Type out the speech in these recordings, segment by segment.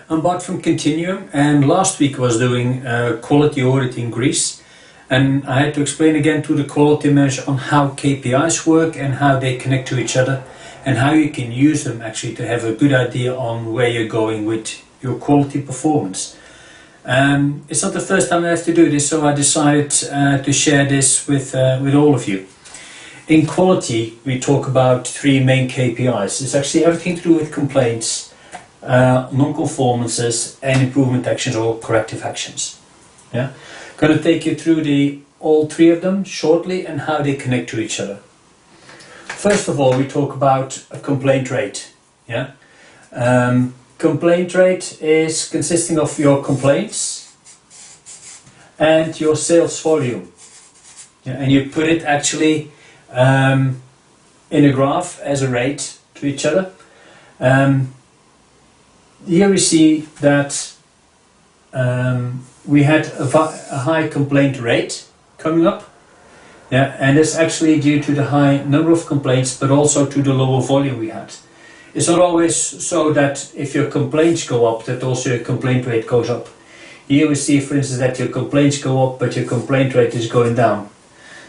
I'm Bart from Continuum, and last week I was doing quality audit in Greece, and I had to explain again to the quality manager on how KPIs work and how they connect to each other and how you can use them actually to have a good idea on where you're going with your quality performance. It's not the first time I have to do this, so I decided to share this with all of you. In quality we talk about three main KPIs. It's actually everything to do with complaints, non-conformances and improvement actions or corrective actions. Yeah, going to take you through all three of them shortly and how they connect to each other. First of all, we talk about a complaint rate. Yeah, complaint rate is consisting of your complaints and your sales volume. Yeah, and you put it actually in a graph as a rate to each other. Here we see that we had a high complaint rate coming up, yeah, and it's actually due to the high number of complaints, but also to the lower volume we had. It's not always so that if your complaints go up, that also your complaint rate goes up. Here we see, for instance, that your complaints go up, but your complaint rate is going down.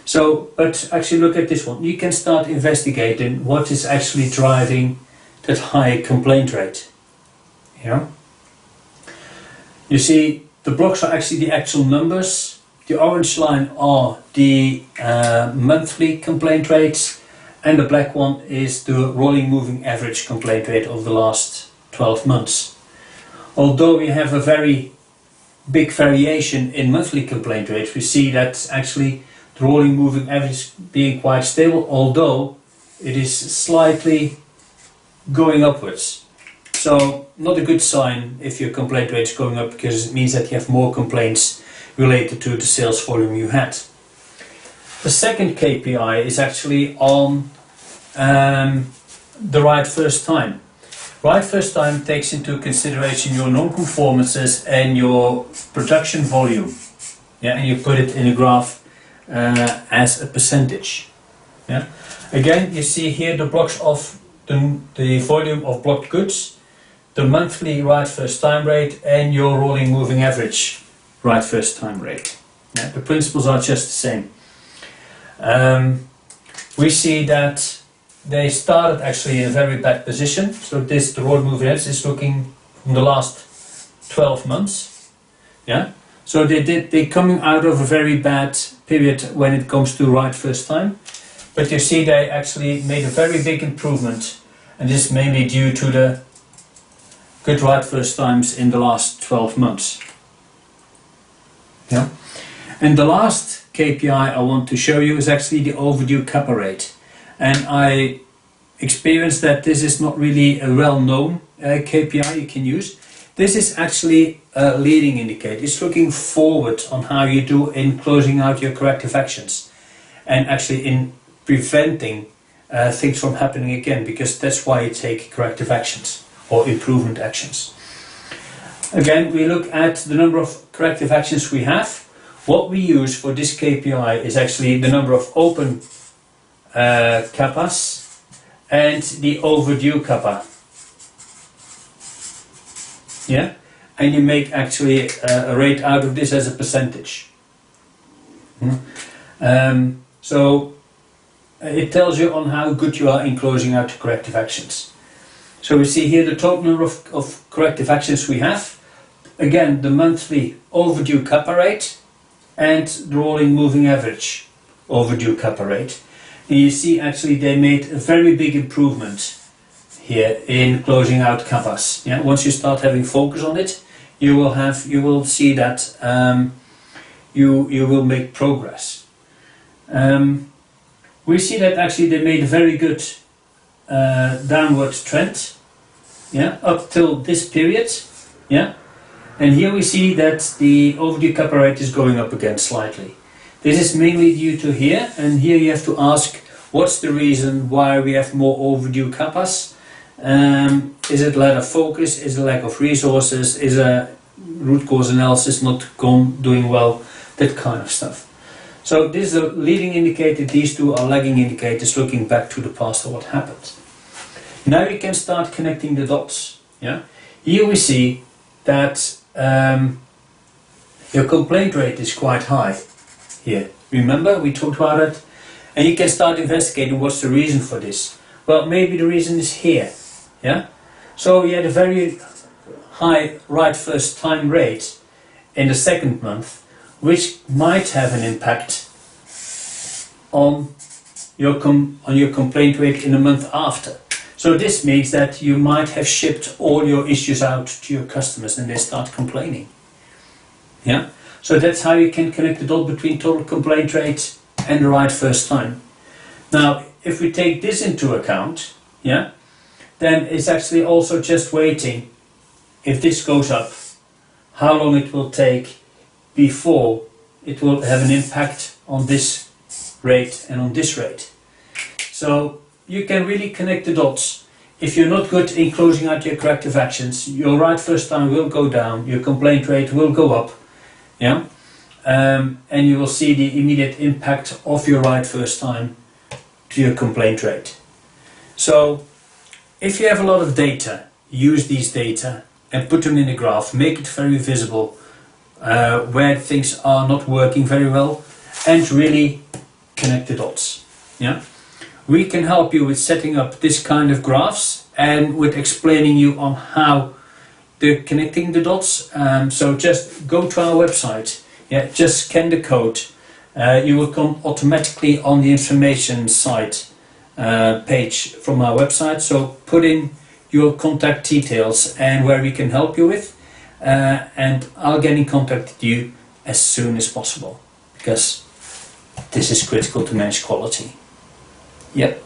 So, but actually look at this one. You can start investigating what is actually driving that high complaint rate. Yeah. You see, the blocks are actually the actual numbers. The orange line are the monthly complaint rates, and the black one is the rolling moving average complaint rate of the last 12 months. Although we have a very big variation in monthly complaint rates, we see that actually the rolling moving average being quite stable, although it is slightly going upwards. So not a good sign if your complaint rate is going up, because it means that you have more complaints related to the sales volume you had. The second KPI is actually on the right first time. Right first time takes into consideration your non-conformances and your production volume. Yeah, and you put it in a graph as a percentage. Yeah. Again, you see here the blocks of the volume of blocked goods, the monthly right first time rate, and your rolling moving average right first time rate. Yeah, the principles are just the same. We see that they started actually in a very bad position. So the rolling moving average is looking from the last 12 months. Yeah. So they're coming out of a very bad period when it comes to right first time. But you see they actually made a very big improvement, and this is mainly due to the good right first times in the last 12 months. Yeah. And the last KPI I want to show you is actually the overdue kappa rate. And I experienced that this is not really a well-known KPI you can use. This is actually a leading indicator. It's looking forward on how you do in closing out your corrective actions and actually in preventing things from happening again, because that's why you take corrective actions or improvement actions. Again, we look at the number of corrective actions we have. What we use for this KPI is actually the number of open kappas and the overdue kappa. Yeah, and you make actually a rate out of this as a percentage. So it tells you on how good you are in closing out corrective actions. So we see here the total number of corrective actions we have. Again, the monthly overdue kappa rate and the rolling moving average overdue kappa rate. And you see actually they made a very big improvement here in closing out kappas. Yeah, once you start having focus on it, you will see that you will make progress. We see that actually they made a very good downward trend, yeah, up till this period, yeah, and here we see that the overdue kappa rate is going up again slightly. This is mainly due to here, and here you have to ask what's the reason why we have more overdue kappas. Is it lack of focus? Is it lack of resources? Is a root cause analysis not doing well? That kind of stuff. So this is a leading indicator, these two are lagging indicators looking back to the past of what happened. Now you can start connecting the dots. Yeah? Here we see that your complaint rate is quite high here. Remember, we talked about it, and you can start investigating what's the reason for this. Well, maybe the reason is here. Yeah. So you had a very high right first time rate in the second month, which might have an impact on your complaint rate in the month after. So this means that you might have shipped all your issues out to your customers and they start complaining. Yeah. So that's how you can connect the dot between total complaint rate and the right first time. Now, if we take this into account, yeah, then it's actually also just waiting. If this goes up, how long it will take before it will have an impact on this rate and on this rate. So you can really connect the dots. If you're not good in closing out your corrective actions, your right first time will go down, your complaint rate will go up, yeah, and you will see the immediate impact of your right first time to your complaint rate. So if you have a lot of data, use these data and put them in a graph, make it very visible where things are not working very well, and really connect the dots. Yeah, we can help you with setting up this kind of graphs and with explaining you on how they're connecting the dots. So just go to our website, yeah, just scan the code, you will come automatically on the information site page from our website. So put in your contact details and where we can help you with, and I'll get in contact with you as soon as possible, because this is critical to manage quality. Yep.